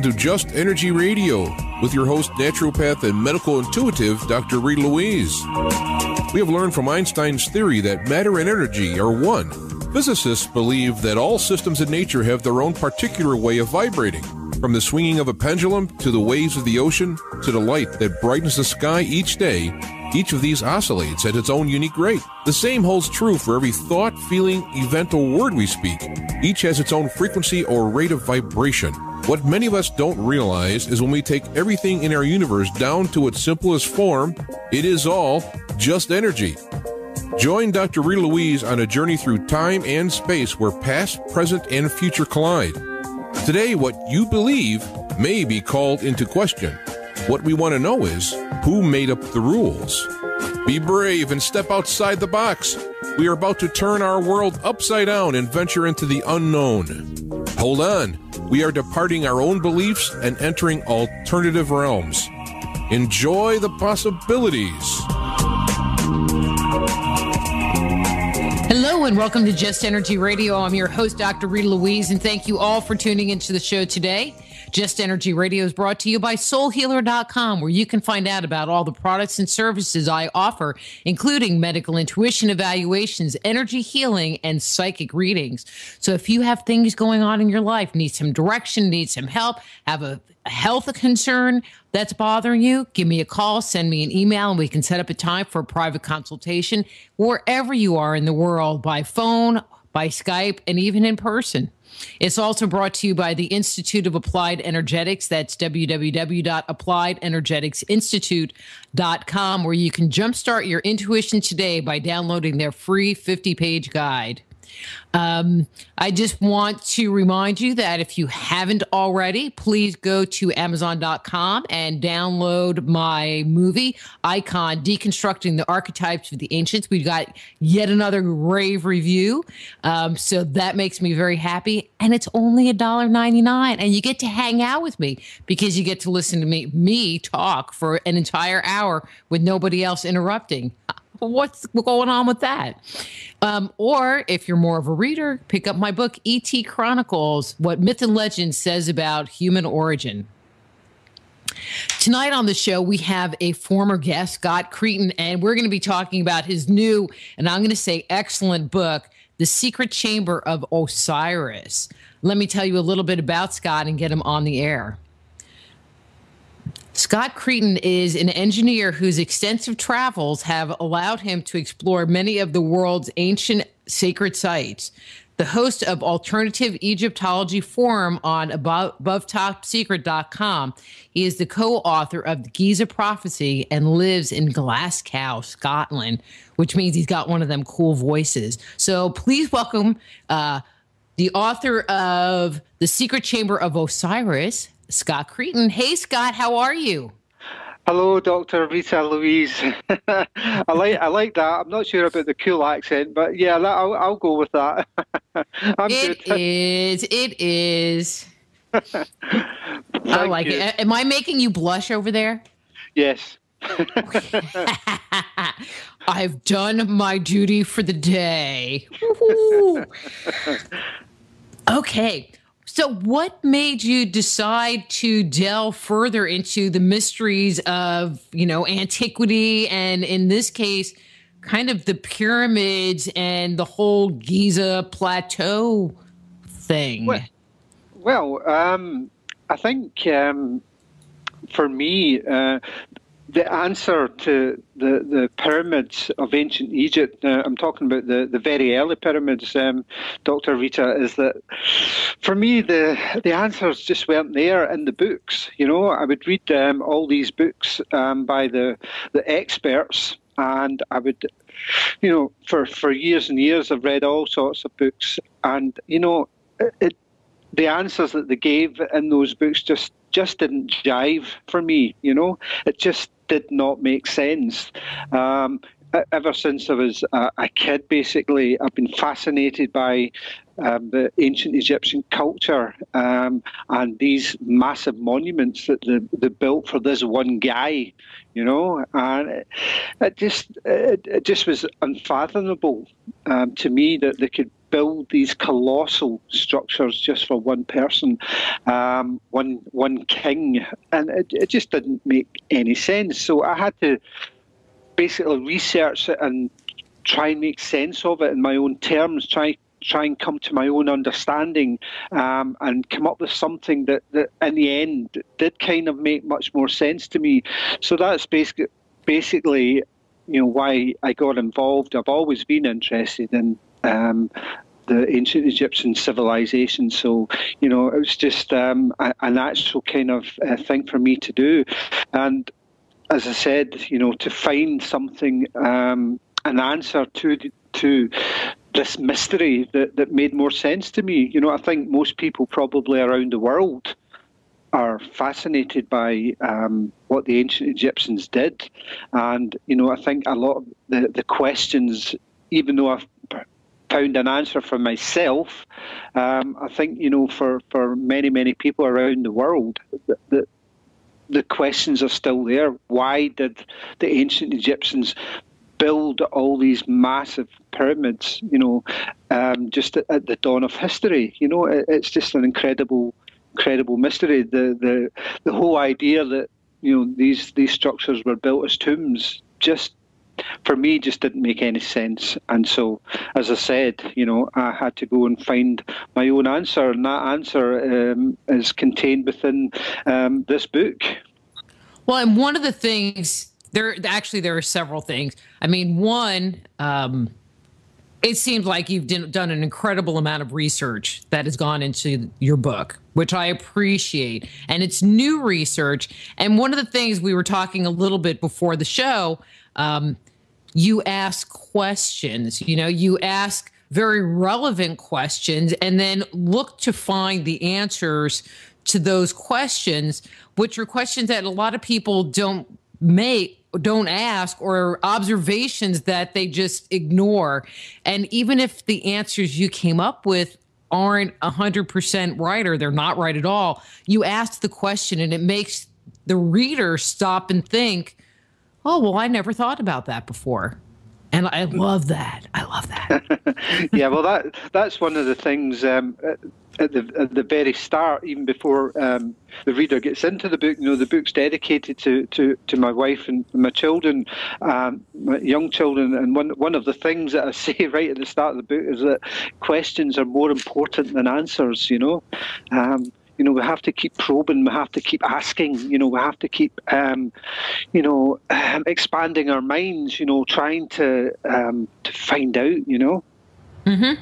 to Just Energy Radio with your host, naturopath and medical intuitive, Dr. Rita Louise. We have learned from Einstein's theory that matter and energy are one. Physicists believe that all systems in nature have their own particular way of vibrating. From the swinging of a pendulum to the waves of the ocean to the light that brightens the sky each day, each of these oscillates at its own unique rate. The same holds true for every thought, feeling, event, or word we speak. Each has its own frequency or rate of vibration. What many of us don't realize is when we take everything in our universe down to its simplest form, it is all just energy. Join Dr. Rita Louise on a journey through time and space where past, present, and future collide. Today, what you believe may be called into question. What we want to know is, who made up the rules? Be brave and step outside the box. We are about to turn our world upside down and venture into the unknown. Hold on. We are departing our own beliefs and entering alternative realms. Enjoy the possibilities. Hello and welcome to Just Energy Radio. I'm your host, Dr. Rita Louise, and thank you all for tuning into the show today. Just Energy Radio is brought to you by soulhealer.com, where you can find out about all the products and services I offer, including medical intuition evaluations, energy healing, and psychic readings. So if you have things going on in your life, need some direction, need some help, have a health concern that's bothering you, give me a call, send me an email, and we can set up a time for a private consultation wherever you are in the world, by phone, by Skype, and even in person. It's also brought to you by the Institute of Applied Energetics. That's www.appliedenergeticsinstitute.com, where you can jumpstart your intuition today by downloading their free 50-page guide. I just want to remind you that if you haven't already, please go to Amazon.com and download my movie, Icon, Deconstructing the Archetypes of the Ancients. We've got yet another rave review, so that makes me very happy. And it's only $1.99, and you get to hang out with me because you get to listen to me talk for an entire hour with nobody else interrupting. What's going on with that? Or if you're more of a reader, pick up my book, E.T. Chronicles, What Myth and Legend Says About Human Origin. Tonight on the show, we have a former guest, Scott Creighton, and we're going to be talking about his new, and I'm going to say excellent book, The Secret Chamber of Osiris. Let me tell you a little bit about Scott and get him on the air. Scott Creighton is an engineer whose extensive travels have allowed him to explore many of the world's ancient sacred sites. The host of Alternative Egyptology Forum on AboveTopSecret.com, he is the co-author of the Giza Prophecy and lives in Glasgow, Scotland, which means he's got one of them cool voices. So please welcome the author of The Secret Chamber of Osiris, Scott Creighton. Hey, Scott, how are you? Hello, Dr. Rita Louise. I like that. I'm not sure about the cool accent, but yeah, I'll go with that. It is. I like it. Am I making you blush over there? Yes. I've done my duty for the day. Okay. So what made you decide to delve further into the mysteries of, antiquity and, in this case, kind of the pyramids and the whole Giza plateau thing? Well, I think for me, the answer to the pyramids of ancient Egypt, I'm talking about the very early pyramids, Dr. Rita, is that for me the answers just weren't there in the books. I would read all these books by the experts, and I would, for years and years I've read all sorts of books, and the answers that they gave in those books just didn't jive for me. It just did not make sense. Ever since I was a kid, basically, I've been fascinated by the ancient Egyptian culture and these massive monuments that they built for this one guy, and it just was unfathomable to me that they could build these colossal structures just for one person, one king, and it just didn't make any sense. So I had to basically research it and try and make sense of it in my own terms, try and come to my own understanding, and come up with something that in the end did kind of make much more sense to me. So that's basically, why I got involved. I've always been interested in the ancient Egyptian civilization. So, it was just a natural kind of thing for me to do. And as I said, to find something, an answer to this mystery that made more sense to me. I think most people probably around the world are fascinated by what the ancient Egyptians did. And, I think a lot of the questions, even though I've found an answer for myself, I think, for many, many people around the world, the questions are still there. Why did the ancient Egyptians build all these massive pyramids, just at the dawn of history? It's just an incredible mystery. The whole idea that, these structures were built as tombs for me just didn't make any sense. And so, as I said, I had to go and find my own answer, and that answer is contained within this book. Well, and one of the things, there are several things. I mean, one, it seems like you've done an incredible amount of research that has gone into your book, which I appreciate. And it's new research. And one of the things we were talking a little bit before the show, you ask questions, you ask very relevant questions, and then look to find the answers to those questions, which are questions that a lot of people don't ask, or observations that they just ignore. And even if the answers you came up with aren't 100% right, or they're not right at all, you ask the question and it makes the reader stop and think, oh, well, I never thought about that before. And I love that. Yeah, well, that's one of the things at the very start, even before the reader gets into the book. The book's dedicated to my wife and my children, my young children. And one of the things that I say right at the start of the book is that questions are more important than answers. We have to keep probing, we have to keep asking, we have to keep, expanding our minds, trying to find out, Mm-hmm.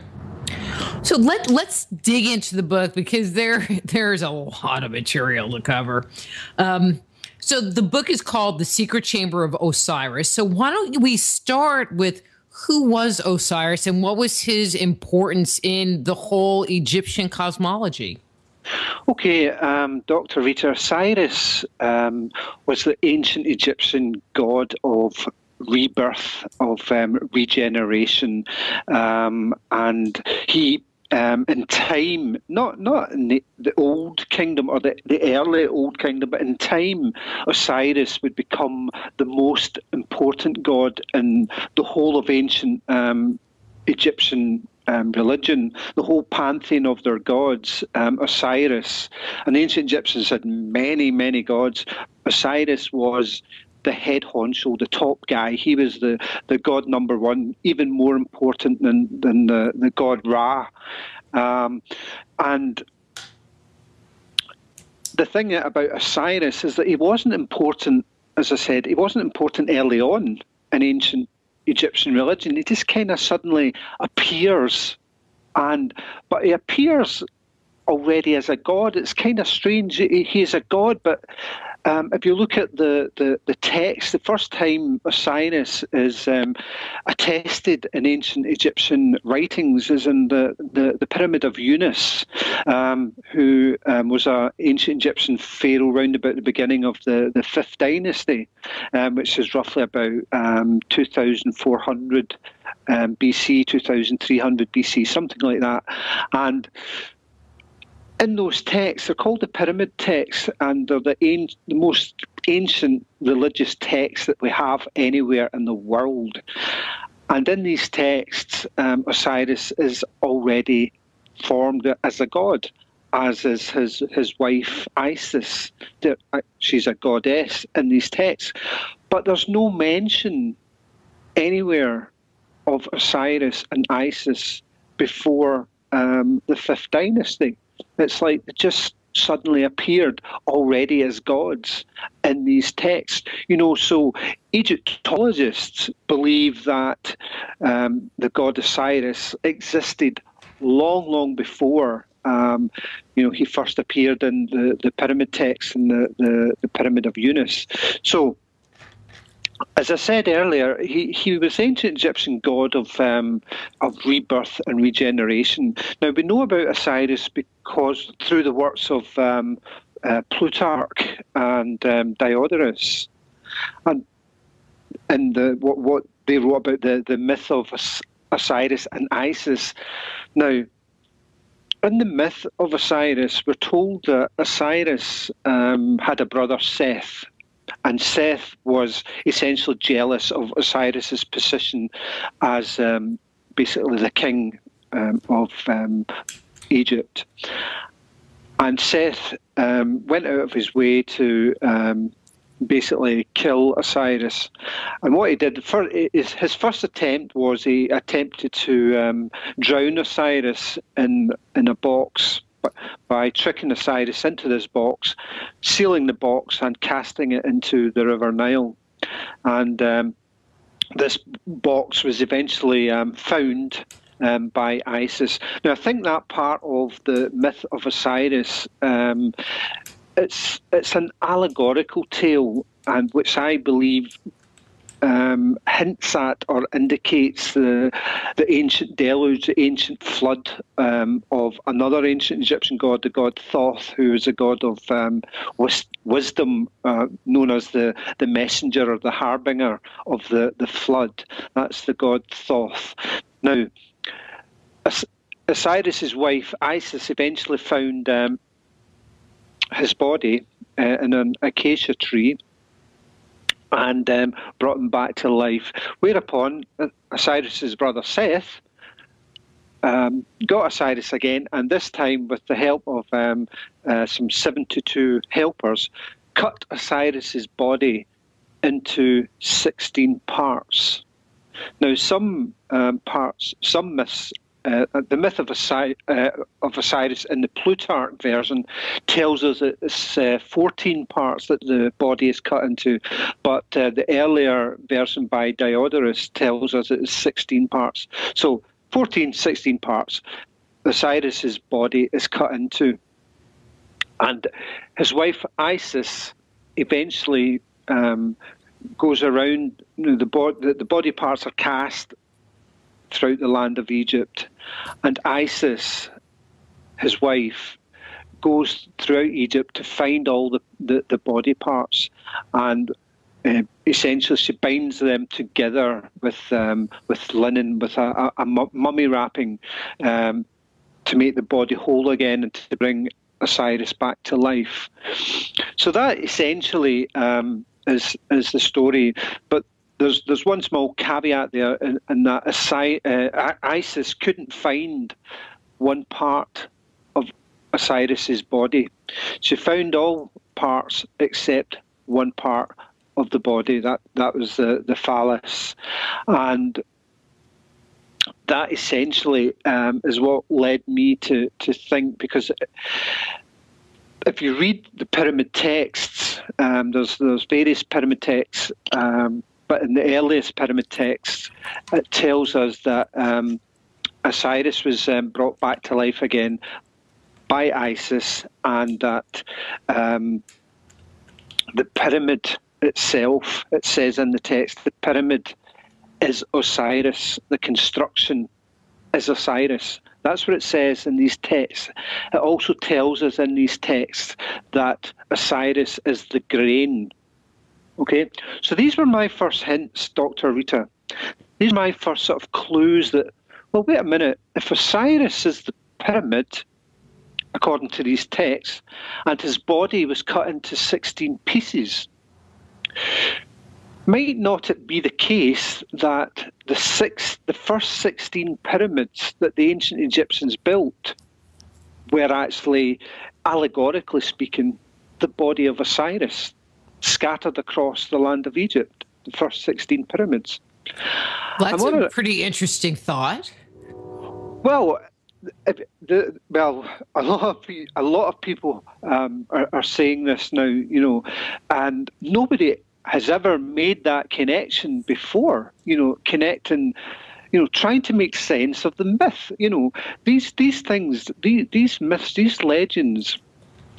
So let's dig into the book, because there's a lot of material to cover. So the book is called The Secret Chamber of Osiris. So why don't we start with who was Osiris and what was his importance in the whole Egyptian cosmology? Okay, Dr. Rita, Osiris was the ancient Egyptian god of rebirth, of regeneration, and he, in time, not in the Old Kingdom or the early Old Kingdom, but in time, Osiris would become the most important god in the whole of ancient Egyptian religion, the whole pantheon of their gods. Osiris, and the ancient Egyptians had many, many gods. Osiris was the head honcho, the top guy. He was the god number one, even more important than the god Ra. And the thing about Osiris is that he wasn't important, as I said, he wasn't important early on in ancient Egyptian religion. He just kind of suddenly appears, but he appears already as a god. It's kind of strange. He is a god, but if you look at the text, the first time Osiris is attested in ancient Egyptian writings is in the Pyramid of Unas, who was an ancient Egyptian pharaoh round about the beginning of the 5th dynasty, which is roughly about 2400 BC, 2300 BC, something like that. And in those texts, they're called the pyramid texts, and they're the most ancient religious texts that we have anywhere in the world. And in these texts, Osiris is already formed as a god, as is his wife Isis. She's a goddess in these texts. But there's no mention anywhere of Osiris and Isis before the Fifth Dynasty. It's like they just suddenly appeared already as gods in these texts. So Egyptologists believe that the god Osiris existed long before he first appeared in the pyramid texts and the Pyramid of Unas. So, as I said earlier, he was ancient Egyptian god of rebirth and regeneration. Now, we know about Osiris because through the works of Plutarch and Diodorus, and what they wrote about the myth of Osiris and Isis. Now, in the myth of Osiris, we're told that Osiris had a brother, Seth, and Seth was essentially jealous of Osiris's position as basically the king of Egypt. And Seth went out of his way to basically kill Osiris. And what he did, his first attempt was he attempted to drown Osiris in a box by tricking Osiris into this box, sealing the box and casting it into the River Nile. And this box was eventually found by Isis. Now, I think that part of the myth of Osiris, it's an allegorical tale, and which I believe hints at or indicates the ancient deluge, the ancient flood of another ancient Egyptian god, the god Thoth, who is a god of wisdom, known as the messenger or the harbinger of the flood. That's the god Thoth. Now, Osiris's wife Isis eventually found his body in an acacia tree and brought him back to life, whereupon Osiris's brother Seth got Osiris again, and this time with the help of some 72 helpers, cut Osiris's body into 16 parts. Now, some myths, the myth of Osiris in the Plutarch version tells us that it's 14 parts that the body is cut into, but the earlier version by Diodorus tells us it's 16 parts. So 14, 16 parts Osiris's body is cut into. And his wife Isis eventually goes around, the body parts are cast throughout the land of Egypt. And Isis, his wife, goes throughout Egypt to find all the body parts, and essentially she binds them together with linen, with a mummy wrapping, to make the body whole again and to bring Osiris back to life. So that essentially is the story, but there's one small caveat there, in that Isis couldn't find one part of Osiris's body. She found all parts except one part of the body. That was the phallus, and that essentially is what led me to think, because if you read the pyramid texts, there's various pyramid texts. But in the earliest pyramid texts, it tells us that Osiris was brought back to life again by Isis, and that the pyramid itself, it says in the text, the pyramid is Osiris, the construction is Osiris. That's what it says in these texts. It also tells us in these texts that Osiris is the grain. Okay, so these were my first hints, Dr. Rita. These are my first sort of clues that, well, wait a minute, if Osiris is the pyramid, according to these texts, and his body was cut into 16 pieces, Might not it be the case that the first 16 pyramids that the ancient Egyptians built were actually, allegorically speaking, the body of Osiris scattered across the land of Egypt, the first 16 pyramids? That's a pretty interesting thought. Well, a lot of people are saying this now, and nobody has ever made that connection before, connecting, trying to make sense of the myth. These things, these myths, these legends,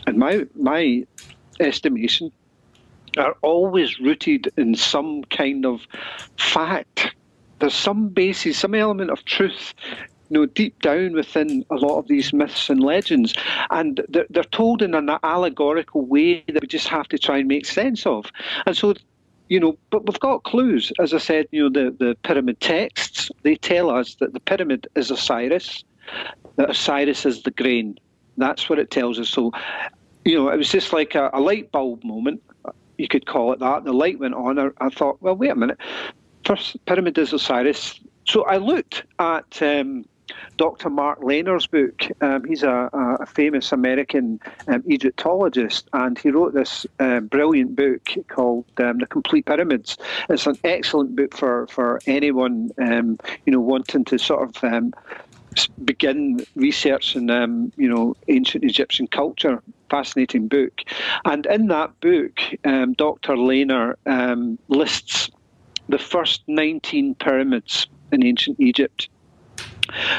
in my estimation, are always rooted in some kind of fact. There's some basis, some element of truth, deep down within a lot of these myths and legends. And they're told in an allegorical way that we just have to try and make sense of. And so, but we've got clues. As I said, the pyramid texts, they tell us that the pyramid is Osiris, that Osiris is the grain. That's what it tells us. So, it was just like a light bulb moment, you could call it that. The light went on. I thought, well, wait a minute. First pyramid is Osiris. So I looked at Dr. Mark Lehner's book. He's a famous American Egyptologist, and he wrote this brilliant book called The Complete Pyramids. It's an excellent book for anyone wanting to sort of begin researching ancient Egyptian culture. Fascinating book. And in that book, Dr. Lehner lists the first 19 pyramids in ancient Egypt.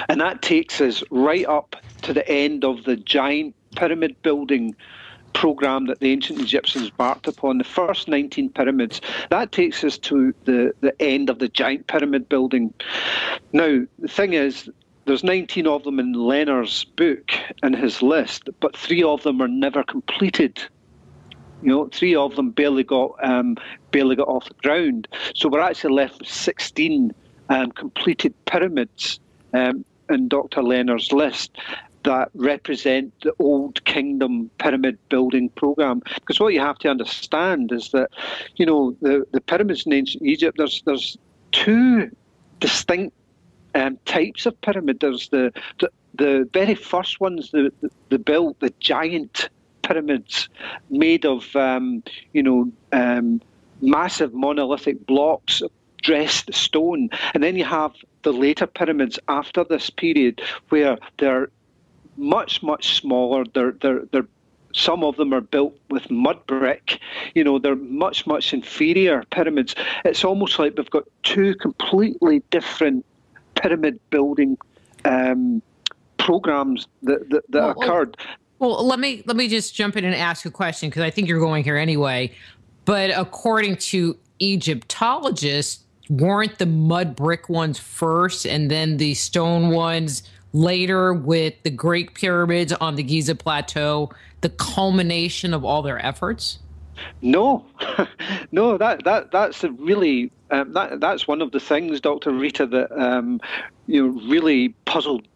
And that takes us right up to the end of the giant pyramid building program that the ancient Egyptians embarked upon. The first 19 pyramids, that takes us to the end of the giant pyramid building. Now, the thing is, there's 19 of them in Lehner's book and his list, but 3 of them are never completed. 3 of them barely got off the ground. So we're actually left with 16 completed pyramids in Dr. Lehner's list that represent the Old Kingdom pyramid building program. Because what you have to understand is that, the pyramids in ancient Egypt, there's 2 distinct types of pyramid. There's the very first ones, the built, the giant pyramids made of massive monolithic blocks of dressed stone, and then you have the later pyramids after this period where they're much smaller. They're some of them are built with mud brick. They're much inferior pyramids. It's almost like we've got 2 completely different pyramid building programs that occurred. Well, let me just jump in and ask a question, because I think you're going here anyway. But according to Egyptologists, weren't the mud brick ones first and then the stone ones later, with the Great Pyramids on the Giza Plateau, the culmination of all their efforts? No, no, that's a really that's one of the things, Dr. Rita, that really puzzled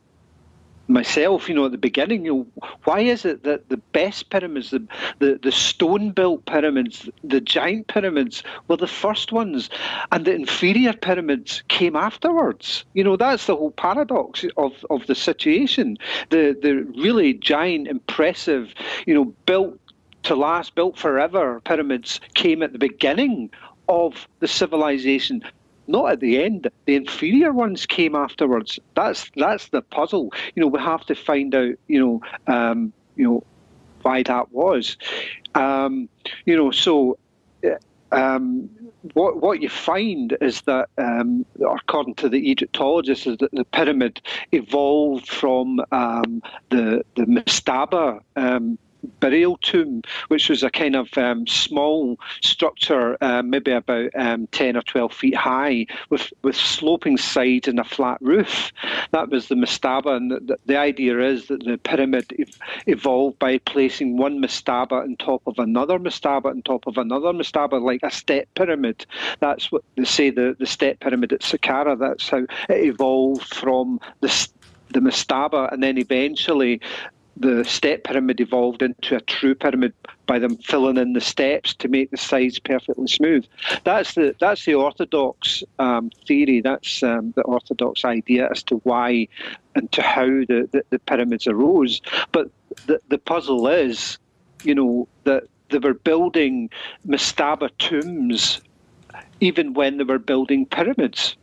myself. At the beginning, why is it that the best pyramids, the stone-built pyramids, the giant pyramids, were the first ones, and the inferior pyramids came afterwards? That's the whole paradox of the situation. The really giant, impressive, built to last, built forever pyramids came at the beginning of the civilization, not at the end. The inferior ones came afterwards. That's the puzzle. We have to find out, why that was. What you find is that, according to the Egyptologists, is that the pyramid evolved from the mastaba burial tomb, which was a kind of small structure, maybe about 10 or 12 feet high, with sloping sides and a flat roof. That was the mastaba, and the idea is that the pyramid evolved by placing one mastaba on top of another mastaba on top of another mastaba, like a step pyramid. That's what they say, the step pyramid at Saqqara. That's how it evolved from the mastaba, and then eventually the step pyramid evolved into a true pyramid by them filling in the steps to make the sides perfectly smooth. That's the orthodox theory. That's the orthodox idea as to why and to how the pyramids arose. But the puzzle is, that they were building mastaba tombs even when they were building pyramids.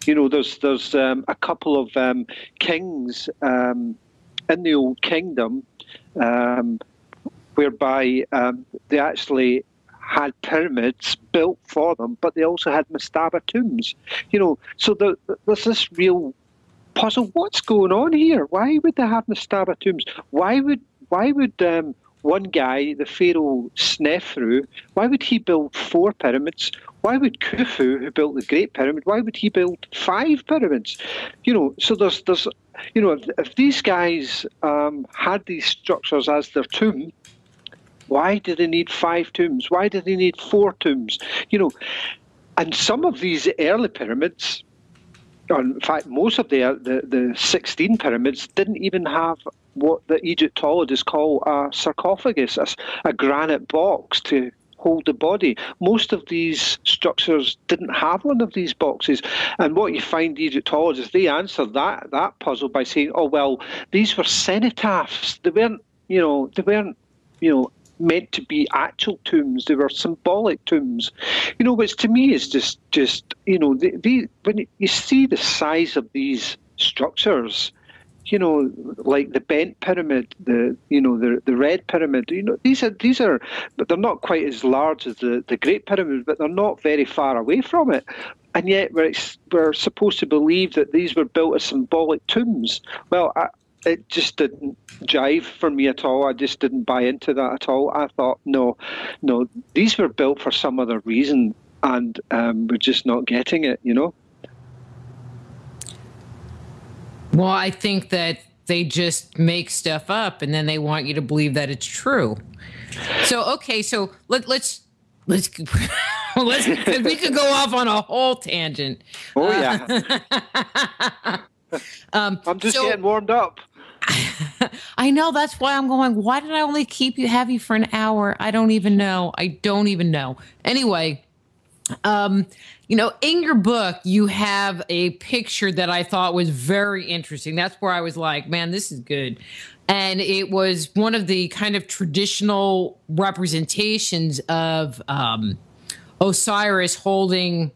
There's a couple of kings in the Old Kingdom whereby they actually had pyramids built for them, but they also had mastaba tombs. So there's this real puzzle. What's going on here? Why would they have mastaba tombs? Why would one guy, the Pharaoh Snefru, why would he build 4 pyramids? Why would Khufu, who built the Great Pyramid, why would he build 5 pyramids? So there's if these guys had these structures as their tomb, why do they need 5 tombs? Why do they need 4 tombs? And some of these early pyramids, or in fact, most of the 16 pyramids didn't even have what the Egyptologists call a sarcophagus, a granite box to hold the body. Most of these structures didn't have one of these boxes. And what you find, the Egyptologists, they answer that puzzle by saying, oh, well, these were cenotaphs. They weren't meant to be actual tombs. They were symbolic tombs, which to me is just when you see the size of these structures, like the Bent Pyramid, the Red Pyramid, these are, but they're not quite as large as the Great Pyramid, but they're not very far away from it. And yet we're supposed to believe that these were built as symbolic tombs. Well, it just didn't jive for me at all. I just didn't buy into that at all. I thought, no, these were built for some other reason, and we're just not getting it, Well, I think that they just make stuff up, and then they want you to believe that it's true. So, okay, so let's we could go off on a whole tangent. Oh yeah. I'm just getting warmed up. I know, that's why I'm going, why did I only have you for an hour? I don't even know. Anyway, in your book, you have a picture that I thought was very interesting. That's where I was like, man, this is good. And it was one of the kind of traditional representations of Osiris holding,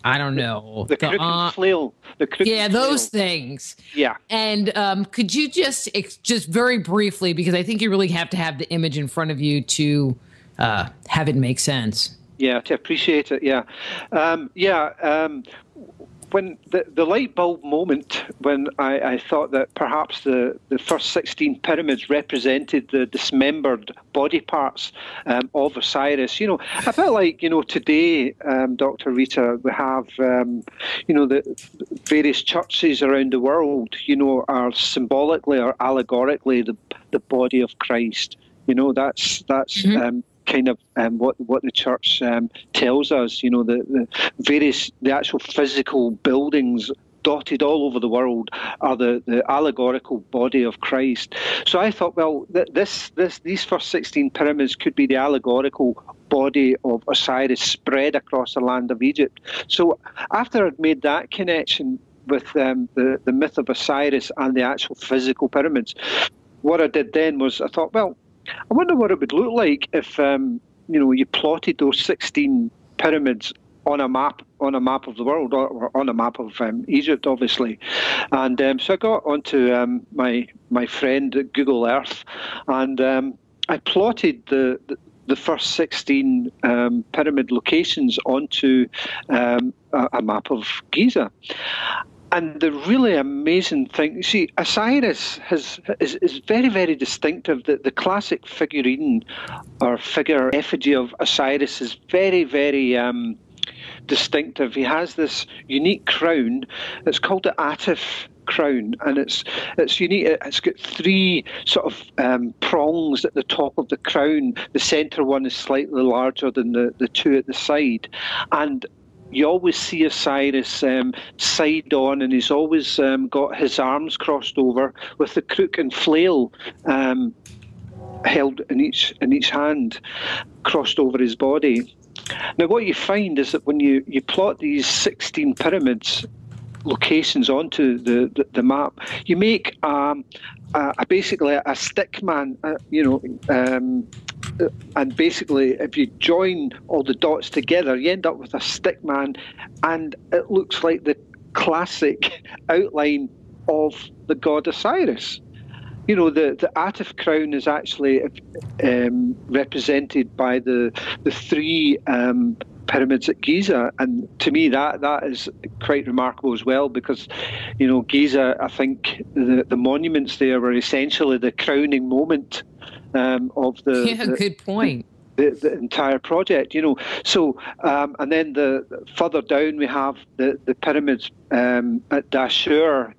I don't know. The crooked flail. Those things. Yeah. And could you just very briefly, because I think you really have to have the image in front of you to have it make sense. Yeah, to appreciate it, yeah. When the light bulb moment, when I thought that perhaps the first 16 pyramids represented the dismembered body parts of Osiris, I felt like, today, Dr. Rita, we have, the various churches around the world, are symbolically or allegorically the body of Christ. That's mm-hmm. Kind of what the church tells us. The actual physical buildings dotted all over the world are the allegorical body of Christ. So I thought, well, these first 16 pyramids could be the allegorical body of Osiris spread across the land of Egypt. So after I'd made that connection with the myth of Osiris and the actual physical pyramids, what I did then was I thought, well, I wonder what it would look like if you plotted those 16 pyramids on a map of the world, or on a map of Egypt, obviously. And so I got onto my friend at Google Earth, and I plotted the first 16 pyramid locations onto a map of Giza. And the really amazing thing, you see, Osiris is very, very distinctive. The classic figurine or figure effigy of Osiris is very, very distinctive. He has this unique crown. It's called the Atif crown, and it's unique. It's got 3 sort of prongs at the top of the crown. The centre one is slightly larger than the 2 at the side, and you always see Osiris side on, and he's always got his arms crossed over with the crook and flail held in each hand, crossed over his body. Now, what you find is that when you plot these 16 pyramids locations onto the map, you make basically a stick man, and basically if you join all the dots together, you end up with a stick man, and it looks like the classic outline of the god Osiris. You know, the Atif crown is actually represented by the three pyramids at Giza, and to me that is quite remarkable as well, because, you know, Giza, I think the monuments there were essentially the crowning moment of the good point. The entire project, you know. So and then the further down we have the pyramids at Dashur,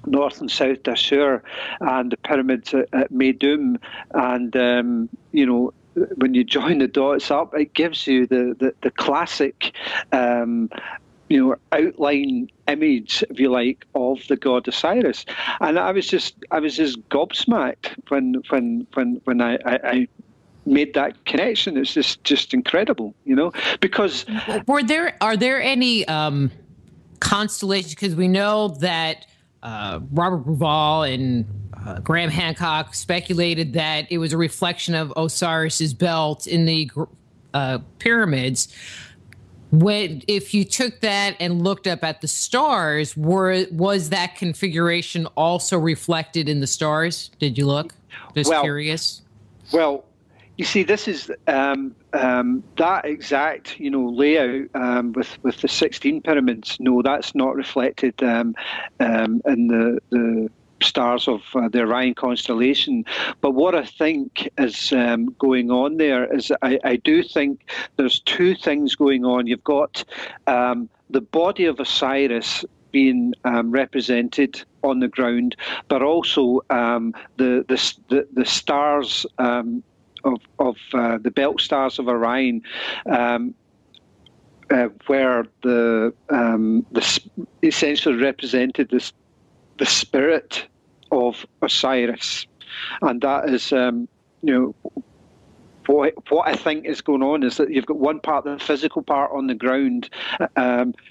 north and south Dashur, and the pyramids at Meidum, and you know, when you join the dots up, it gives you the classic you know, outline image, if you like, of the god Osiris. And I was just gobsmacked when I made that connection. It's just incredible, you know, because are there any constellations? Because we know that Robert Bruval and Graham Hancock speculated that it was a reflection of Osiris's belt in the pyramids. If you took that and looked up at the stars, was that configuration also reflected in the stars? Did you look? Just curious. Well, you see, this is that exact, you know, layout with the 16 pyramids. No, that's not reflected in the stars of the Orion constellation. But what I think is going on there is I do think there's two things going on. You've got the body of Osiris being represented on the ground, but also the stars of the belt stars of Orion, where the essentially represented the spirit of Osiris, and that is, you know, what I think is going on is that you've got one part, the physical part on the ground,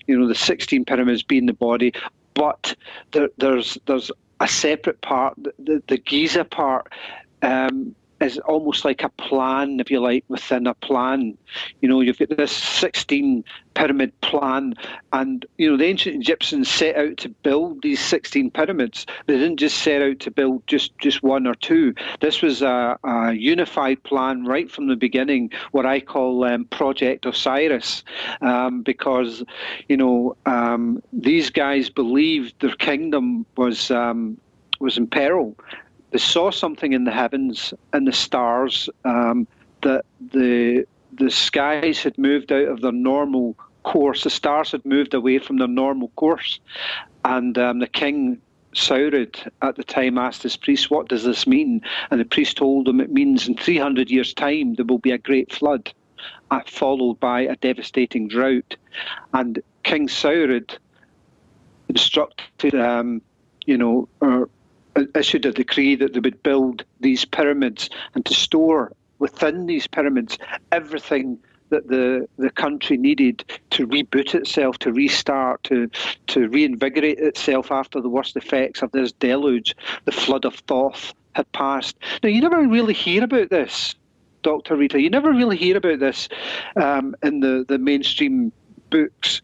you know, the 16 pyramids being the body, but there's a separate part, the Giza part. Is almost like a plan, if you like, within a plan. You know, you've got this 16 pyramid plan, and, you know, the ancient Egyptians set out to build these 16 pyramids. They didn't just set out to build just one or two. This was a unified plan right from the beginning, what I call Project Osiris, because, you know, these guys believed their kingdom was in peril. They saw something in the heavens and the stars, that the skies had moved out of their normal course. The stars had moved away from their normal course. And the king, Saurid, at the time asked his priest, what does this mean? And the priest told him it means in 300 years' time there will be a great flood, followed by a devastating drought. And King Saurid instructed, you know, issued a decree that they would build these pyramids and to store within these pyramids everything that the country needed to reboot itself, to restart, to reinvigorate itself after the worst effects of this deluge. The flood of Thoth had passed. Now, you never really hear about this, Dr. Rita. You never really hear about this in the mainstream books.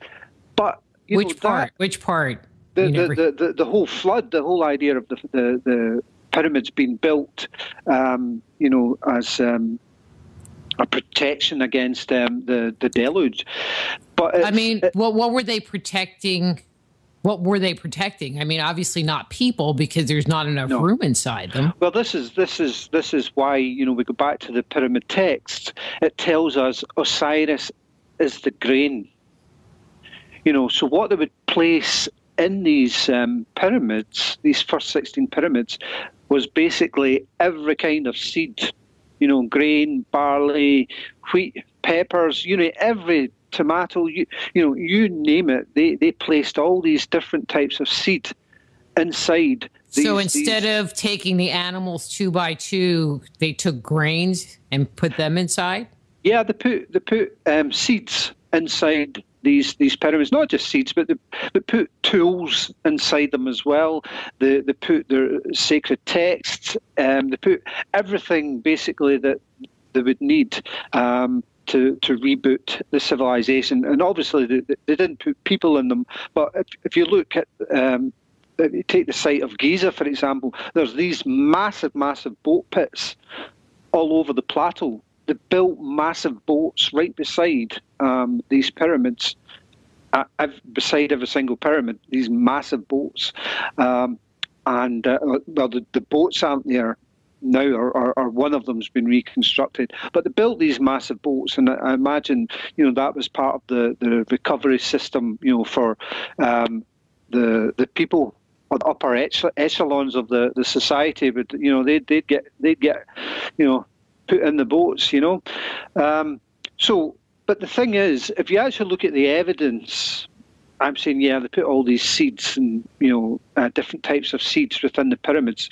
But which part? The whole flood, the whole idea of the pyramids being built, you know, as a protection against the deluge. But I mean, what were they protecting? What were they protecting? I mean, obviously not people, because there's not enough room inside them. Well, this is why, you know, we go back to the pyramid texts. It tells us Osiris is the grain. You know, so what they would place in these pyramids, these first 16 pyramids, was basically every kind of seed, you know, grain, barley, wheat, peppers, you know, every tomato, you name it. They placed all these different types of seed inside. So instead of taking the animals 2 by 2, they took grains and put them inside? Yeah, they put seeds inside these pyramids. Not just seeds, but they put tools inside them as well. They put their sacred texts. They put everything basically that they would need to reboot the civilization. And obviously they didn't put people in them. But if you look at you take the site of Giza, for example, there's these massive boat pits all over the plateau. They built massive boats right beside these pyramids, beside every single pyramid, these massive boats. The boats aren't there now, or one of them's been reconstructed. But they built these massive boats, and I imagine, that was part of the recovery system, for the people, or the upper echelons of the society. But they'd get put in the boats. But the thing is, if you actually look at the evidence, I'm saying, yeah, they put all these seeds and different types of seeds within the pyramids.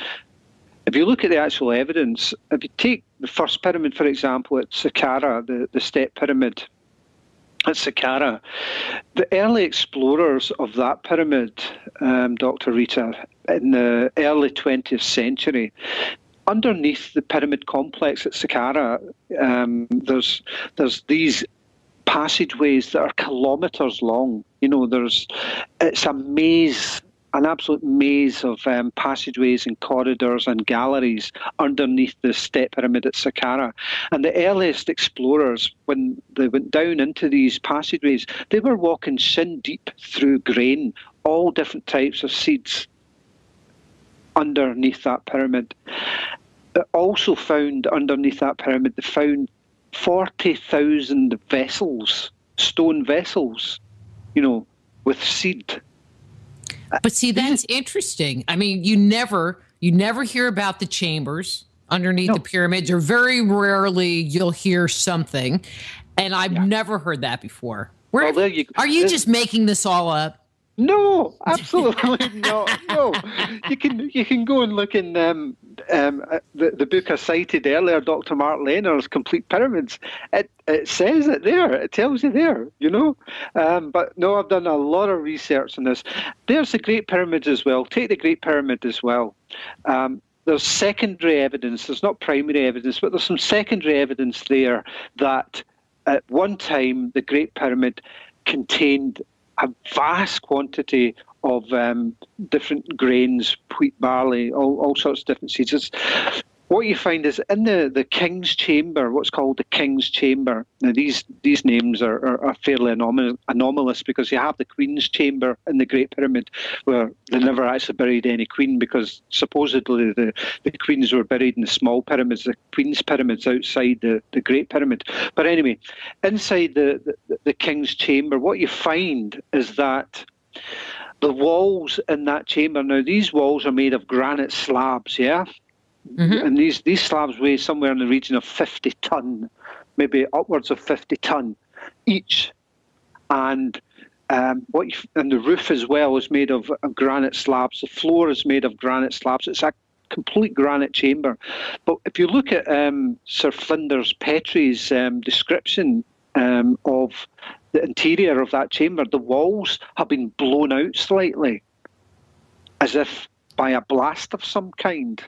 If you look at the actual evidence, if you take the first pyramid, for example, at Saqqara, the step pyramid at Saqqara, the early explorers of that pyramid, Dr. Rita, in the early 20th century, underneath the pyramid complex at Saqqara, there's these passageways that are kilometres long. It's a maze, an absolute maze of passageways and corridors and galleries underneath the step pyramid at Saqqara. And the earliest explorers, when they went down into these passageways, they were walking shin deep through grain, all different types of seeds underneath that pyramid. They also found underneath that pyramid, they found 40,000 vessels, stone vessels, with seed. But see, that's interesting. I mean, you never hear about the chambers underneath the pyramids, or very rarely you'll hear something. And I've never heard that before. Are you just making this all up? No, absolutely not. No, you can go and look in the book I cited earlier, Dr. Mark Lehner's Complete Pyramids. It says it there. It tells you there. But no, I've done a lot of research on this. There's the Great Pyramids as well. Take the Great Pyramid as well. There's secondary evidence. There's not primary evidence, but there's some secondary evidence there that at one time the Great Pyramid contained a vast quantity of different grains, wheat, barley, all sorts of different seeds. What you find is in the King's Chamber, what's called the King's Chamber. Now, these names are fairly anomalous, because you have the Queen's Chamber in the Great Pyramid, where they never actually buried any queen, because supposedly the queens were buried in the small pyramids, the Queen's pyramids outside the Great Pyramid. But anyway, inside the King's Chamber, what you find is that the walls in that chamber, now these walls are made of granite slabs, yeah? Mm-hmm. And these slabs weigh somewhere in the region of 50 ton, maybe upwards of 50 ton each. And and the roof as well is made of granite slabs. The floor is made of granite slabs. It's a complete granite chamber. But if you look at Sir Flinders Petrie's description of the interior of that chamber, the walls have been blown out slightly, as if by a blast of some kind.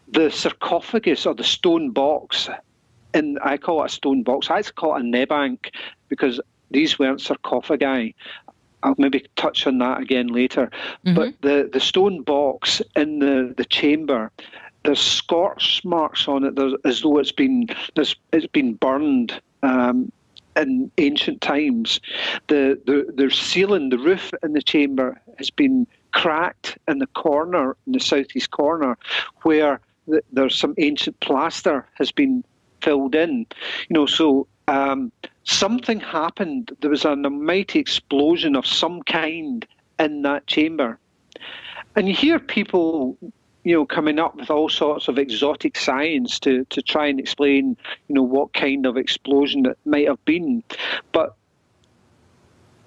The sarcophagus, or the stone box, and I call it a stone box, I actually call it a nebank, because these weren't sarcophagi. I'll maybe touch on that again later. Mm-hmm. But the stone box in the chamber, there's scorch marks on it, as though it's been burned in ancient times. The ceiling, the roof in the chamber has been cracked in the corner, in the southeast corner, where there's some ancient plaster has been filled in. So something happened. There was a mighty explosion of some kind in that chamber. And you hear people, coming up with all sorts of exotic science to try and explain, what kind of explosion it might have been. But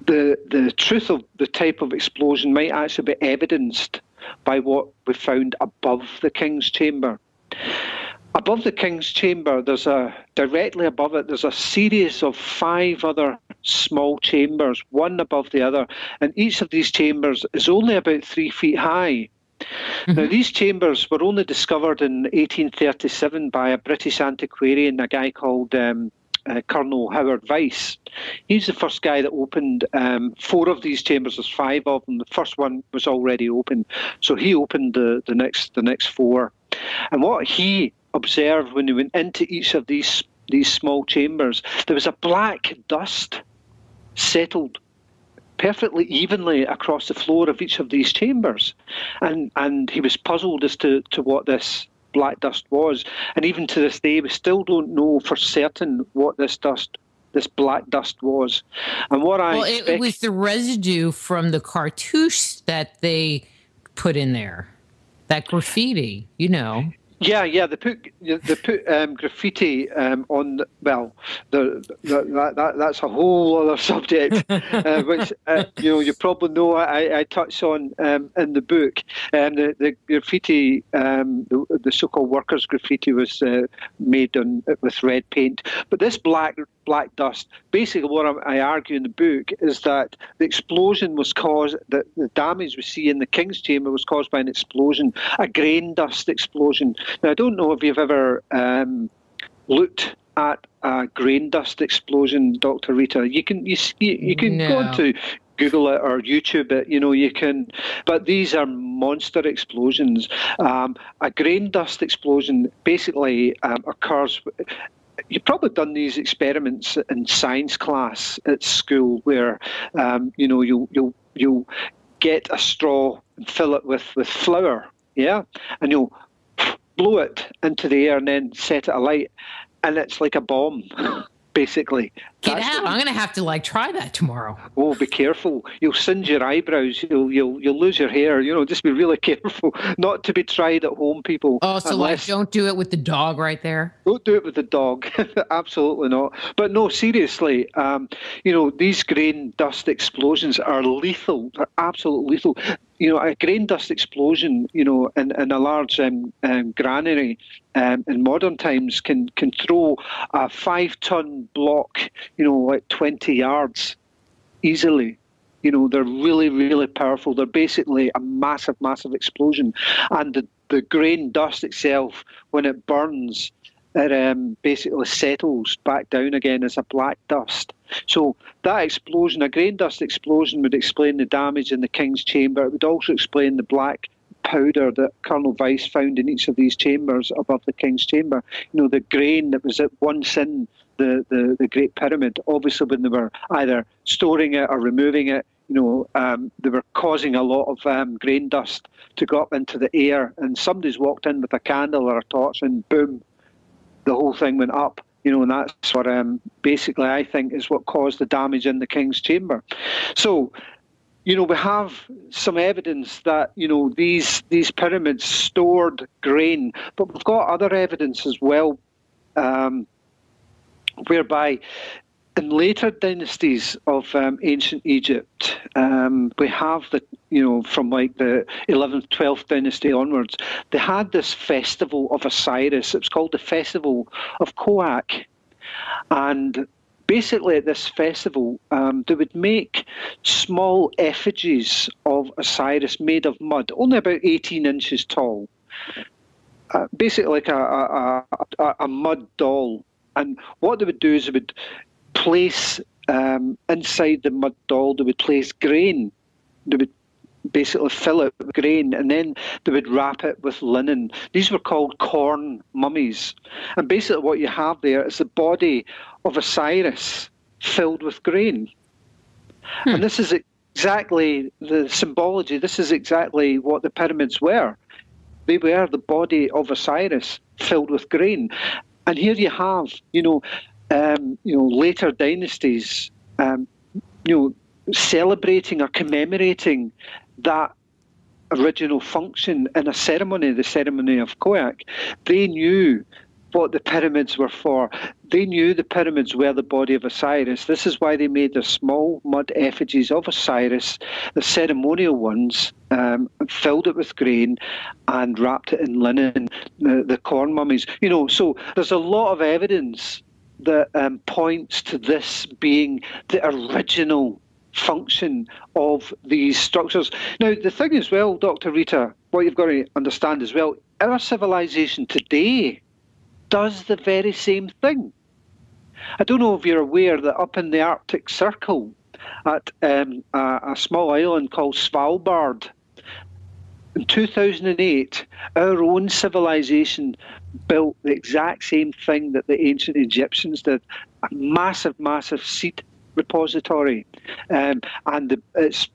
the truth of the type of explosion might actually be evidenced by what we found above the King's Chamber. Above the King's Chamber, directly above it, there's a series of 5 other small chambers, one above the other, and each of these chambers is only about 3 feet high. Mm-hmm. Now, these chambers were only discovered in 1837 by a British antiquarian, a guy called Colonel Howard Vyse. He's the first guy that opened 4 of these chambers. There's 5 of them. The first one was already open, so he opened the next 4. And what he observed when he went into each of these small chambers, there was a black dust settled perfectly evenly across the floor of each of these chambers, and he was puzzled as to what this black dust was. And even to this day, we still don't know for certain what this black dust was. And what it was the residue from the cartouche that they put in there, that graffiti, Yeah, they put graffiti on. That's a whole other subject, which you probably know. I touch on in the book. The graffiti, the so-called workers' graffiti, was made with red paint. But this black dust, basically, what I argue in the book is that the explosion was caused. The damage we see in the King's Chamber was caused by an explosion, a grain dust explosion. Now, I don't know if you've ever looked at a grain dust explosion, Dr. Rita. You can go to Google it or YouTube it. You can, but these are monster explosions. A grain dust explosion basically occurs. You've probably done these experiments in science class at school, where you'll get a straw and fill it with flour, yeah, and you'll blow it into the air and then set it alight, and it's like a bomb, basically. Get out! I'm going to have to try that tomorrow. Oh, be careful! You'll singe your eyebrows. You'll lose your hair. Just be really careful not to be tried at home, people. Oh, so don't do it with the dog right there. Don't do it with the dog. Absolutely not. But no, seriously. These grain dust explosions are lethal. They're absolutely lethal. A grain dust explosion, in a large granary in modern times can throw a 5-ton block, 20 yards easily. They're really, really powerful. They're basically a massive, massive explosion. And the grain dust itself, when it burns, it basically settles back down again as a black dust. So that explosion, a grain dust explosion, would explain the damage in the King's Chamber. It would also explain the black powder that Colonel Vyse found in each of these chambers above the King's Chamber. The grain that was at once in the Great Pyramid, obviously when they were either storing it or removing it, they were causing a lot of grain dust to go up into the air, and somebody's walked in with a candle or a torch and boom, the whole thing went up. And that's what basically I think is what caused the damage in the King's Chamber. So, we have some evidence that, these pyramids stored grain, but we've got other evidence as well, whereby in later dynasties of ancient Egypt, we have from the 11th, 12th dynasty onwards, they had this festival of Osiris. It was called the Festival of Khoak. And basically at this festival, they would make small effigies of Osiris made of mud, only about 18 inches tall. Basically like a mud doll. And what they would do is they would place inside the mud doll, they would place grain. They would basically fill it with grain, and then they would wrap it with linen. These were called corn mummies. And basically what you have there is the body of Osiris filled with grain. And this is exactly the symbology. This is exactly what the pyramids were. They were the body of Osiris filled with grain. And here you have, later dynasties, celebrating or commemorating that original function in a ceremony, the ceremony of Khoak. They knew what the pyramids were for. They knew the pyramids were the body of Osiris. This is why they made their small mud effigies of Osiris, the ceremonial ones, filled it with grain and wrapped it in linen, the corn mummies. So there's a lot of evidence that points to this being the original function of these structures. Now, the thing as well, Dr. Rita, what you've got to understand as well, our civilization today does the very same thing. I don't know if you're aware that up in the Arctic Circle at a small island called Svalbard, in 2008, our own civilization built the exact same thing that the ancient Egyptians did, a massive, massive seed repository. It's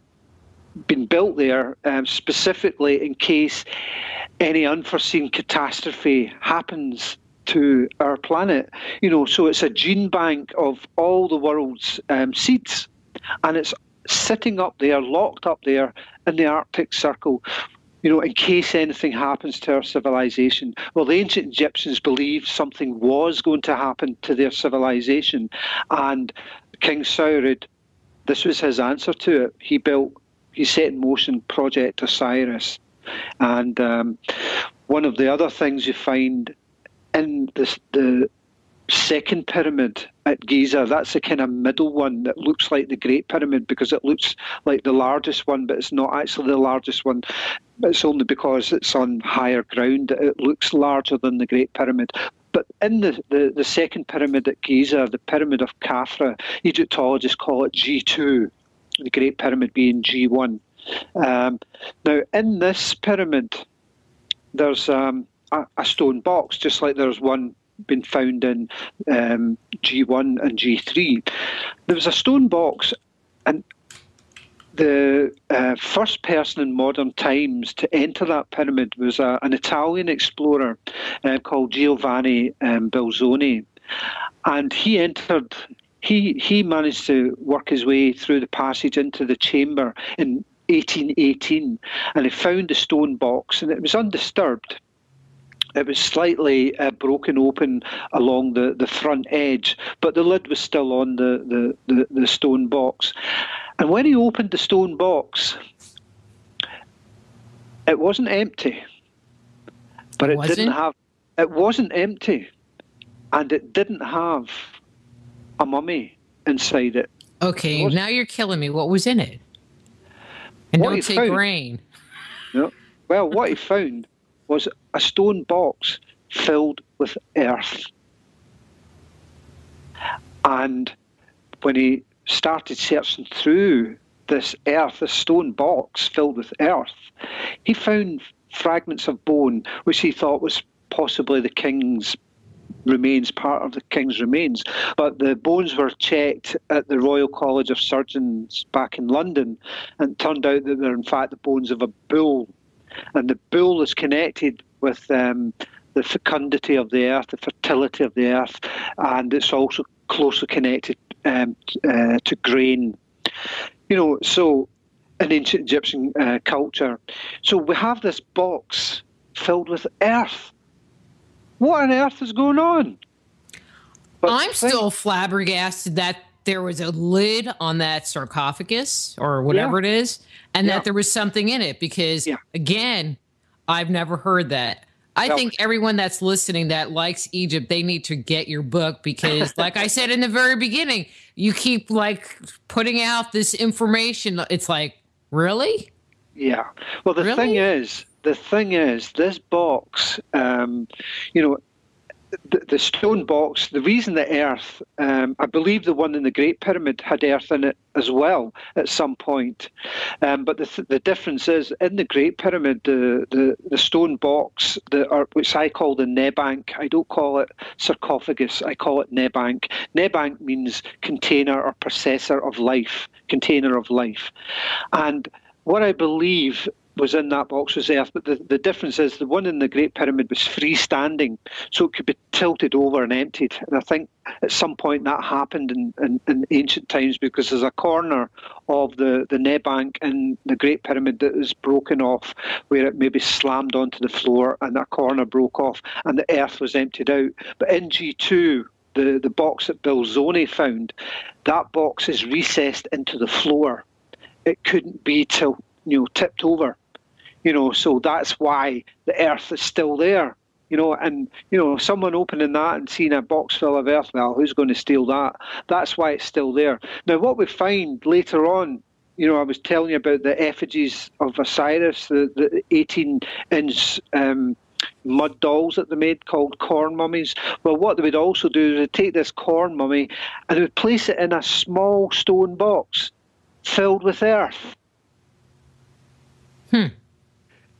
been built there specifically in case any unforeseen catastrophe happens to our planet. So it's a gene bank of all the world's seeds, and it's sitting up there, locked up there in the Arctic Circle, in case anything happens to our civilization. Well, the ancient Egyptians believed something was going to happen to their civilization, and King Saurid, this was his answer to it. He set in motion Project Osiris. And one of the other things you find in the second pyramid at Giza, that's the kind of middle one that looks like the Great Pyramid because it looks like the largest one, but it's not actually the largest one. It's only because it's on higher ground that it looks larger than the Great Pyramid. But in the second pyramid at Giza, the Pyramid of Khafra, Egyptologists call it G2, the Great Pyramid being G1. Now, in this pyramid, there's a stone box, just like there's one been found in G1 and G3. There was a stone box, and the first person in modern times to enter that pyramid was an Italian explorer called Giovanni Belzoni. And he entered, he managed to work his way through the passage into the chamber in 1818, and he found the stone box, and it was undisturbed. It was slightly broken open along the front edge, but the lid was still on the stone box. And when he opened the stone box, it wasn't empty. But it wasn't empty. And it didn't have a mummy inside it. Okay, now you're killing me. What was in it? And don't say grain. No. Well, what he found was a stone box filled with earth. And when he started searching through this earth, this stone box filled with earth, he found fragments of bone, which he thought was possibly the king's remains, part of the king's remains. But the bones were checked at the Royal College of Surgeons back in London, and it turned out that they're in fact the bones of a bull. And the bull is connected with the fecundity of the earth, the fertility of the earth, and it's also closely connected to grain. So in ancient Egyptian culture. So we have this box filled with earth. What on earth is going on? But I'm still flabbergasted that there was a lid on that sarcophagus or whatever it is, and that there was something in it, because again, I've never heard that. I think everyone that's listening that likes Egypt, they need to get your book, because like I said in the very beginning, you keep like putting out this information. It's like, really? Yeah. Well, the thing is, this box, the stone box, the reason the earth, I believe the one in the Great Pyramid had earth in it as well at some point. But the difference is, in the Great Pyramid, the stone box, which I call the nebank, I don't call it sarcophagus, I call it nebank. Nebank means container or processor of life, container of life. And what I believe was in that box was earth, but the difference is the one in the Great Pyramid was freestanding, so it could be tilted over and emptied. And I think at some point that happened in ancient times, because there's a corner of the Nebank in the Great Pyramid that was broken off, where it maybe slammed onto the floor and that corner broke off and the earth was emptied out. But in G2, the box that Bill Zoney found, that box is recessed into the floor. It couldn't be tipped over. So that's why the earth is still there, and, someone opening that and seeing a box full of earth, well, who's going to steal that? That's why it's still there. Now, what we find later on, I was telling you about the effigies of Osiris, the 18-inch mud dolls that they made called corn mummies. Well, what they would also do is they'd take this corn mummy and they would place it in a small stone box filled with earth.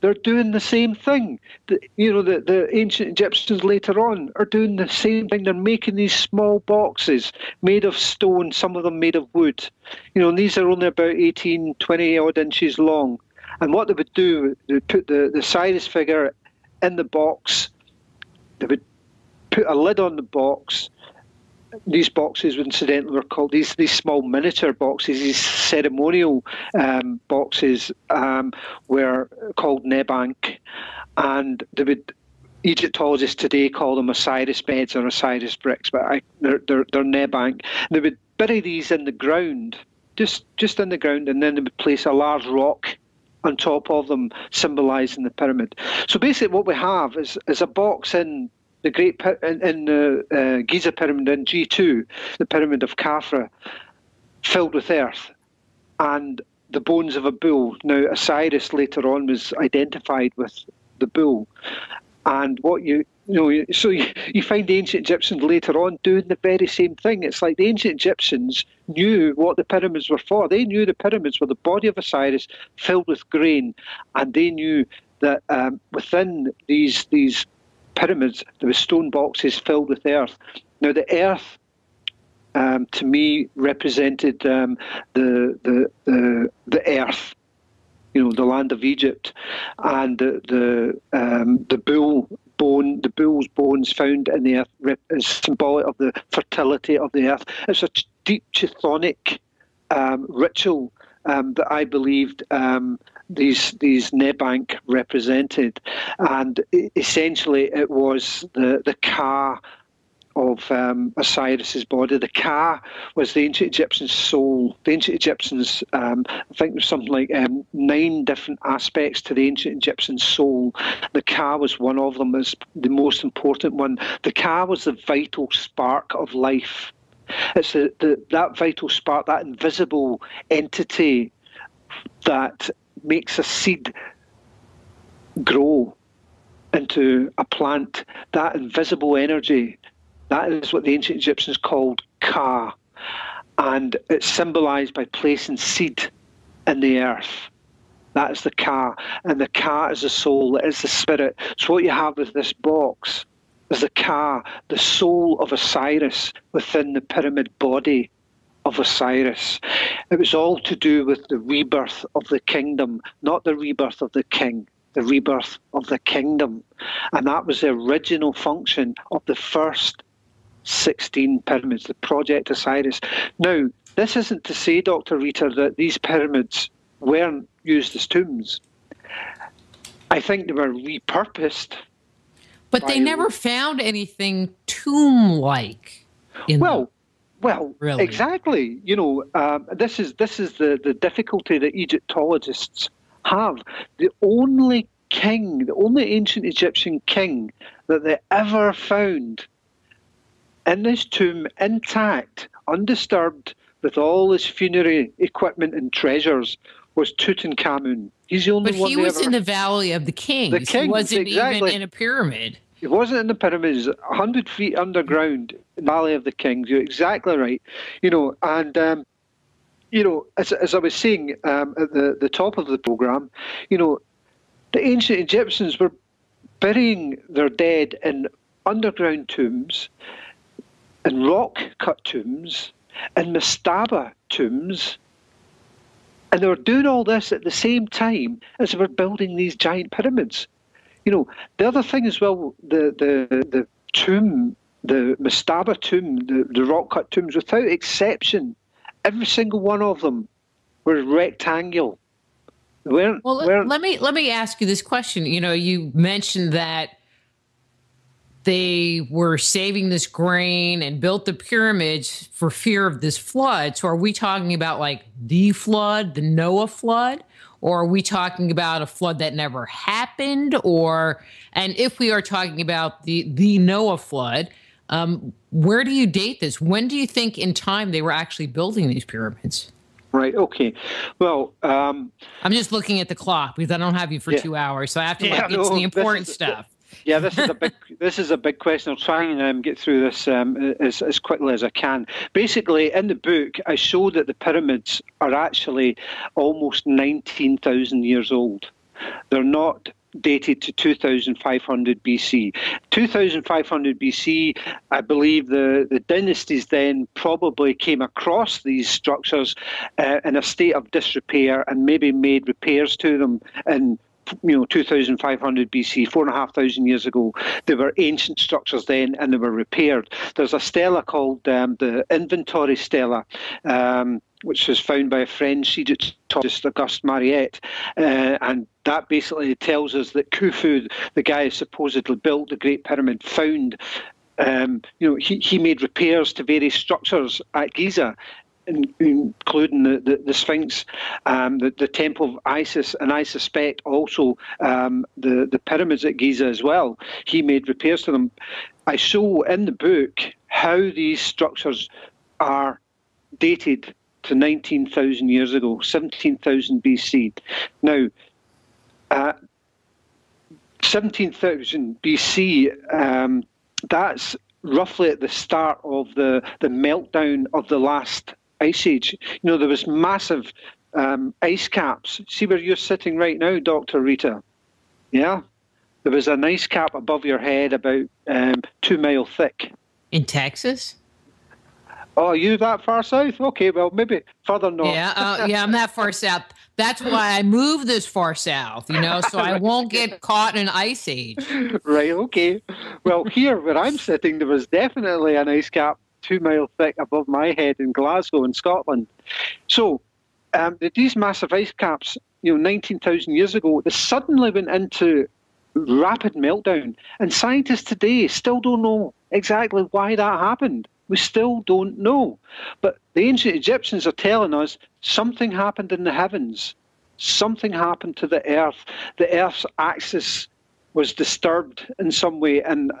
They're doing the same thing. The ancient Egyptians later on are doing the same thing. They're making these small boxes made of stone, some of them made of wood. And these are only about 18, 20 odd inches long. And what they would do, they would put the Osiris figure in the box. They would put a lid on the box. These boxes, incidentally, were called these small miniature boxes. These ceremonial boxes were called Nebank, and Egyptologists today call them Osiris beds or Osiris bricks, but they're Nebank. And they would bury these in the ground, just in the ground, and then they would place a large rock on top of them, symbolising the pyramid. So basically, what we have is a box in the Giza pyramid in G2, the pyramid of Khafra, filled with earth, and the bones of a bull. Now, Osiris later on was identified with the bull, and so you find the ancient Egyptians later on doing the very same thing. It's like the ancient Egyptians knew what the pyramids were for. They knew the pyramids were the body of Osiris filled with grain, and they knew that within these pyramids there were stone boxes filled with earth. Now, the earth, to me, represented the earth, the land of Egypt, and the bull's bones found in the earth is symbolic of the fertility of the earth. It's a deep chthonic ritual that I believed these Nebank represented, and essentially it was the Ka of Osiris's body. The Ka was the ancient Egyptian soul. The ancient Egyptians, I think there's something like 9 different aspects to the ancient Egyptian soul. The Ka was one of them, is the most important one. The Ka was the vital spark of life. It's that vital spark, that invisible entity that makes a seed grow into a plant. That invisible energy, that is what the ancient Egyptians called Ka, and it's symbolised by placing seed in the earth. That is the Ka, and the Ka is the soul, it is the spirit. So what you have with this box is the Ka, the soul of Osiris within the pyramid body of Osiris. It was all to do with the rebirth of the kingdom, not the rebirth of the king, the rebirth of the kingdom. And that was the original function of the first 16 pyramids, the Project Osiris. Now, this isn't to say, Dr. Rita, that these pyramids weren't used as tombs. I think they were repurposed. But they never found anything tomb-like. Well, really? Exactly. This is the difficulty that Egyptologists have. The only ancient Egyptian king that they ever found in this tomb, intact, undisturbed, with all his funerary equipment and treasures, was Tutankhamun. He's the only one. But he was in the Valley of the Kings. The Kings, he wasn't exactly. even in a pyramid. It wasn't in the pyramids, 100 feet underground, Valley of the Kings. You're exactly right. As I was saying at the top of the program, the ancient Egyptians were burying their dead in underground tombs, in rock-cut tombs, in mastaba tombs, And they were doing all this at the same time as they were building these giant pyramids. You know, the other thing as well, the tomb, the mastaba tomb, the rock-cut tombs, without exception, every single one of them were rectangular. Let me ask you this question. You know, you mentioned that they were saving this grain and built the pyramids for fear of this flood. So are we talking about like the flood, the Noah flood? Or are we talking about a flood that never happened? And if we are talking about the Noah flood, where do you date this? When do you think in time they were actually building these pyramids? Right. Okay. Well, I'm just looking at the clock because I don't have you for 2 hours, so I have to get to the important stuff. Yeah, this is a big question. I'll try and get through this as quickly as I can. Basically, in the book, I show that the pyramids are actually almost 19,000 years old. They're not dated to 2,500 BC. 2,500 BC, I believe the dynasties then probably came across these structures in a state of disrepair and maybe made repairs to them in 2,500 BC, 4,500 years ago. They were ancient structures then, and they were repaired. There's a stela called the Inventory Stela, which was found by a French Egyptologist, Auguste Mariette, and that basically tells us that Khufu, the guy who supposedly built the Great Pyramid, found, he made repairs to various structures at Giza, including the Sphinx, the Temple of Isis, and I suspect also the pyramids at Giza as well. He made repairs to them. I show in the book how these structures are dated to 19,000 years ago, 17,000 BC. Now, 17,000 BC, that's roughly at the start of the meltdown of the last ice age. You know, there was massive ice caps. See where you're sitting right now, Dr. Rita? Yeah? There was an ice cap above your head about 2 miles thick. In Texas? Oh, are you that far south? Okay, well, maybe further north. Yeah, I'm that far south. That's why I moved this far south, so I won't get caught in an ice age. Right, okay. Well, here where I'm sitting, there was definitely an ice cap 2 miles thick above my head in Glasgow in Scotland. So these massive ice caps, 19,000 years ago, they suddenly went into rapid meltdown. And scientists today still don't know exactly why that happened. We still don't know. But the ancient Egyptians are telling us something happened in the heavens. Something happened to the earth. The earth's axis was disturbed in some way. And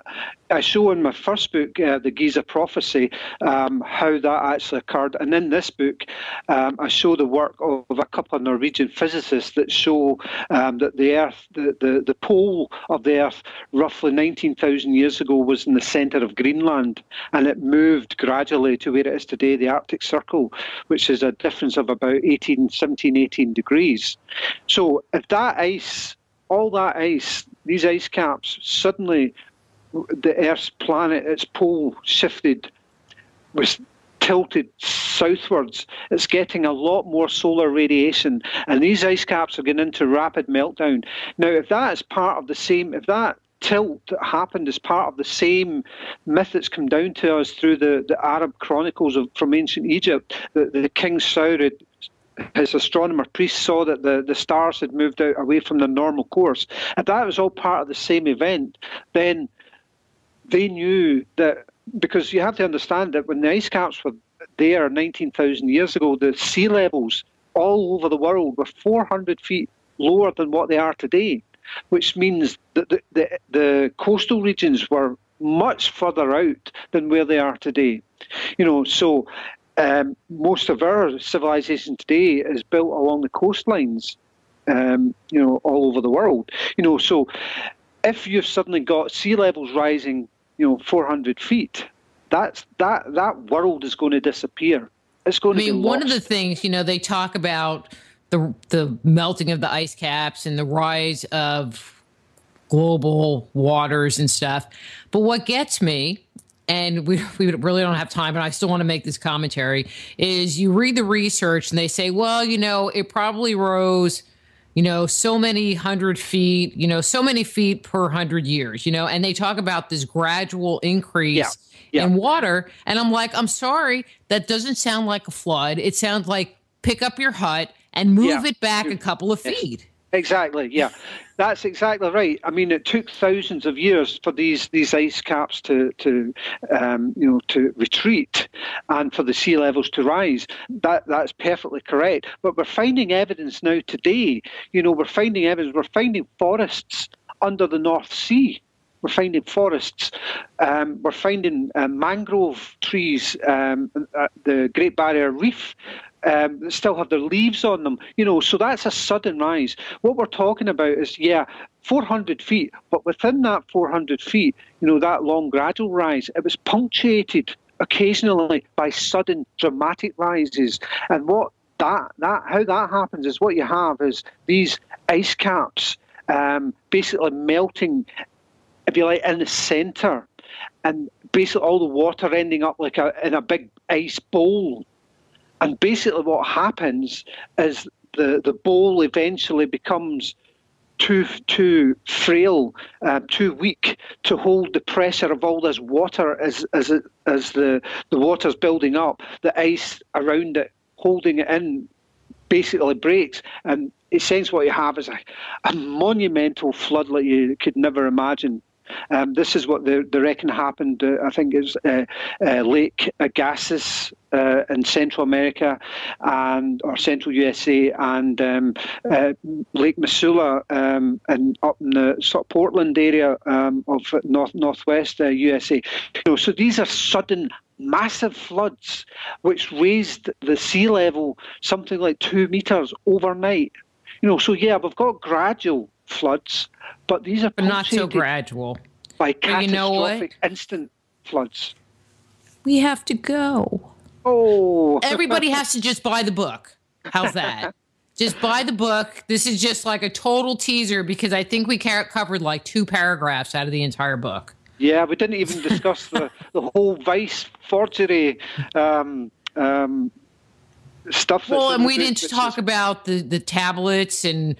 I show in my first book, The Giza Prophecy, how that actually occurred. And in this book, I show the work of a couple of Norwegian physicists that show that the Earth, the pole of the Earth, roughly 19,000 years ago, was in the centre of Greenland. And it moved gradually to where it is today, the Arctic Circle, which is a difference of about 17, 18 degrees. So if that ice, all that ice, these ice caps, suddenly the Earth's planet, its pole shifted, was tilted southwards. It's getting a lot more solar radiation, and these ice caps are going into rapid meltdown. Now, if that is part of the same, if that tilt that happened is part of the same myth that's come down to us through the Arab chronicles from ancient Egypt, the King Saud, his astronomer priest, saw that the stars had moved out away from their normal course. If that was all part of the same event, then they knew that, because you have to understand that when the ice caps were there 19,000 years ago, the sea levels all over the world were 400 feet lower than what they are today, which means that the coastal regions were much further out than where they are today. So most of our civilization today is built along the coastlines, all over the world. So if you've suddenly got sea levels rising, 400 feet, that world is going to disappear. It's going to be lost. One of the things, they talk about the melting of the ice caps and the rise of global waters and stuff. But what gets me and we really don't have time, but I still want to make this commentary, is you read the research and they say, well, it probably rose, so many 100 feet, so many feet per 100 years, and they talk about this gradual increase in water. And I'm like, I'm sorry, that doesn't sound like a flood. It sounds like pick up your hut and move it back a couple of feet. Exactly. Yeah, that's exactly right. I mean, it took thousands of years for these ice caps to retreat and for the sea levels to rise. That's perfectly correct. But we're finding evidence now today. We're finding evidence. We're finding forests under the North Sea. We're finding forests. We're finding mangrove trees, the Great Barrier Reef. That still have their leaves on them, so that's a sudden rise. What we're talking about is, 400 feet, but within that 400 feet, that long gradual rise, it was punctuated occasionally by sudden dramatic rises. And how that happens is, what you have is these ice caps basically melting, if you like, in the centre, and basically all the water ending up like in a big ice bowl. And basically what happens is the bowl eventually becomes too frail, too weak to hold the pressure of all this water as the water's building up. The ice around it, holding it in, basically breaks. And essentially what you have is a monumental flood like you could never imagine. This is what they reckon happened. I think it's Lake Agassiz in Central America or Central USA, and Lake Missoula and up in the sort of Portland area of northwest USA. So these are sudden, massive floods which raised the sea level something like 2 meters overnight. So we've got gradual floods, but these are not so gradual by catastrophic instant floods. We have to go. Oh, everybody has to just buy the book. How's that? Just buy the book. This is just like a total teaser because I think we covered like 2 paragraphs out of the entire book. Yeah, we didn't even discuss the whole vice forgery stuff. Well, and we didn't talk about the tablets and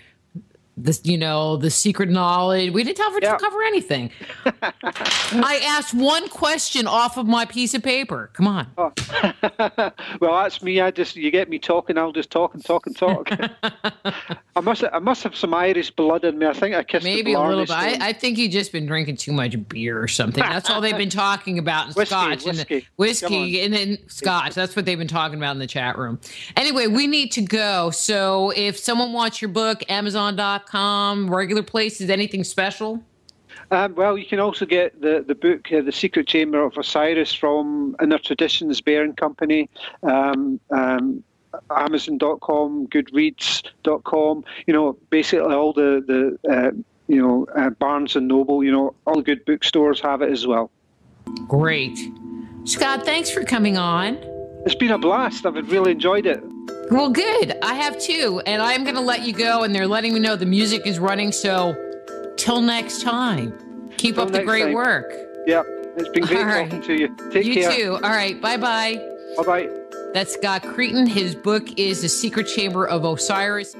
the secret knowledge. We didn't cover anything. I asked one question off of my piece of paper. Come on. Oh. Well, that's me. You get me talking, I'll just talk and talk and talk. I must have some Irish blood in me. I think I kissed maybe a little bit. I think you've just been drinking too much beer or something. That's all they've been talking about in Scotch. Whiskey and then Scotch. That's what they've been talking about in the chat room. Anyway, we need to go. So if someone wants your book, Amazon.com, regular places, anything special? Well, you can also get the book, The Secret Chamber of Osiris, from Inner Traditions Bearing Company, Amazon.com, Goodreads.com, basically all the Barnes and Noble, all the good bookstores have it as well. Great. Scott, thanks for coming on. It's been a blast. I've really enjoyed it. Well, good. I have too. And I'm going to let you go, and they're letting me know the music is running, so till next time, keep up the great work. Yeah, it's been great talking to you. Take care. You too. All right. Bye-bye. Bye-bye. That's Scott Creighton. His book is The Secret Chamber of Osiris.